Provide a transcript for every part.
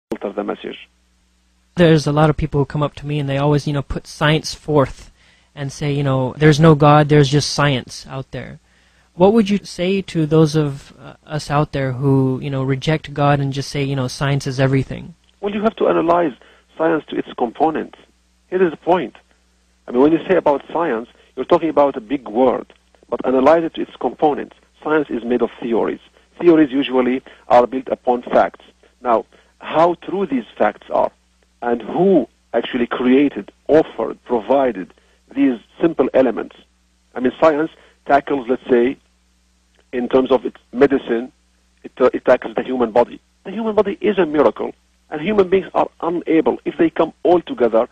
filter the message. There's a lot of people who come up to me and they always, put science forth and say, there's no God, there's just science out there. What would you say to those of us out there who, reject God and just say, science is everything? Well, you have to analyze science to its components. Here is the point. I mean, when you say about science, you're talking about a big word, but analyze it to its components. Science is made of theories. Theories usually are built upon facts. Now, how true these facts are, and who actually created, offered, provided these simple elements. I mean, science tackles, let's say, in terms of its medicine, it tackles the human body. The human body is a miracle, and human beings are unable, if they come all together,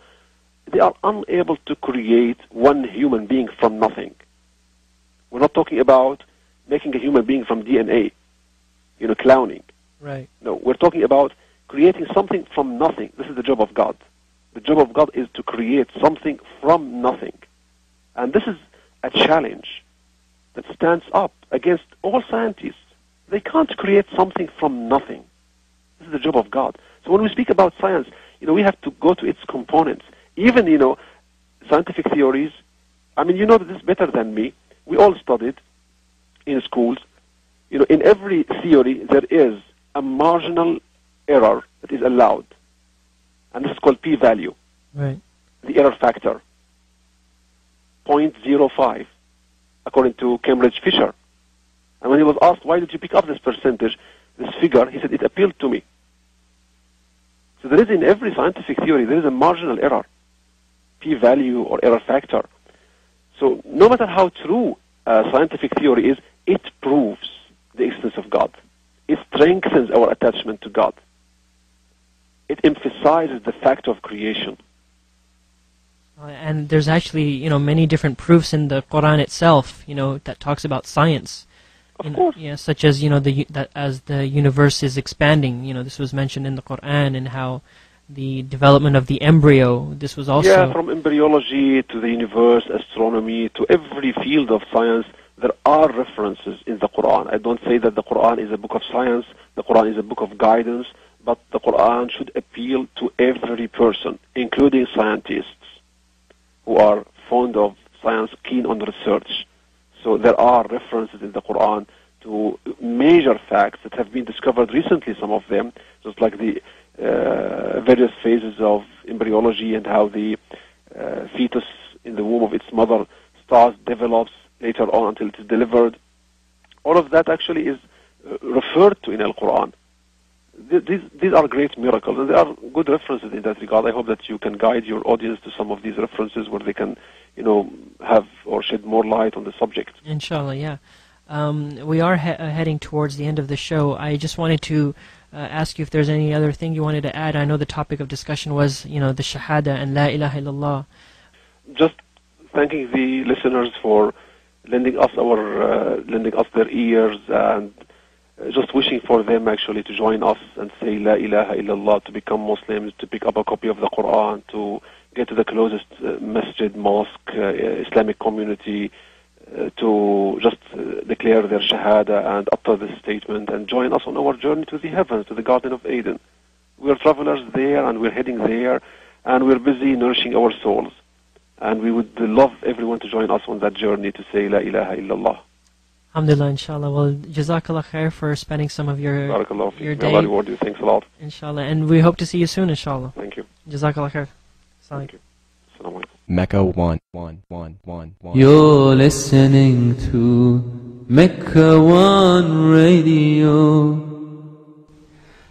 they are unable to create one human being from nothing. We're not talking about making a human being from DNA, cloning. Right. No, we're talking about creating something from nothing. This is the job of God. The job of God is to create something from nothing. And this is a challenge that stands up against all scientists. They can't create something from nothing. This is the job of God. So when we speak about science, we have to go to its components. Even, scientific theories, I mean, you know this better than me. We all studied in schools. In every theory, there is a marginal error that is allowed. And this is called p-value. Right. The error factor. 0.05, according to Cambridge Fisher. And when he was asked, why did you pick up this percentage, this figure, he said, it appealed to me. So there is in every scientific theory, there is a marginal error, p-value or error factor. So no matter how true scientific theory is, it proves the existence of God. It strengthens our attachment to God. It emphasizes the fact of creation. And there's actually, many different proofs in the Quran itself, that talks about science. Of course. Such as, that as the universe is expanding, this was mentioned in the Quran, and how the development of the embryo, this was also... Yeah, from embryology to the universe, astronomy, to every field of science, there are references in the Quran. I don't say that the Quran is a book of science, the Quran is a book of guidance, but the Quran should appeal to every person, including scientists who are fond of science, keen on research. So there are references in the Quran to major facts that have been discovered recently, some of them, just like the various phases of embryology and how the fetus in the womb of its mother starts, develops later on until it is delivered. All of that actually is referred to in the Quran. These are great miracles, and there are good references in that regard. I hope that you can guide your audience to some of these references where they can, have or shed more light on the subject. Inshallah, yeah. We are heading towards the end of the show. I just wanted to ask you if there's any other thing you wanted to add. I know the topic of discussion was, the Shahada and La ilaha illallah. Just thanking the listeners for lending us their ears, and just wishing for them actually to join us and say La ilaha illallah, to become Muslims, to pick up a copy of the Quran, to get to the closest masjid, mosque, Islamic community, to just declare their Shahada and utter this statement and join us on our journey to the heavens, to the Garden of Eden. We're travelers there, and we're heading there, and we're busy nourishing our souls. And we would love everyone to join us on that journey to say La ilaha illallah. Alhamdulillah, inshallah. Well, Jazakallah khair for spending some of your day. Allah reward you. Thanks a lot. Inshallah. And we hope to see you soon, inshallah. Thank you. Jazakallah khair. Thank you. Assalamu alaikum. Mecca 11111. You're listening to Mecca One Radio.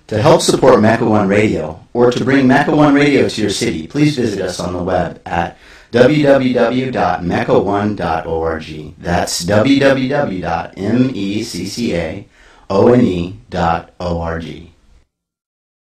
To help support Mecca One Radio, or to bring Mecca One Radio to your city, please visit us on the web at www.mecca1.org. That's www.meccaone.org.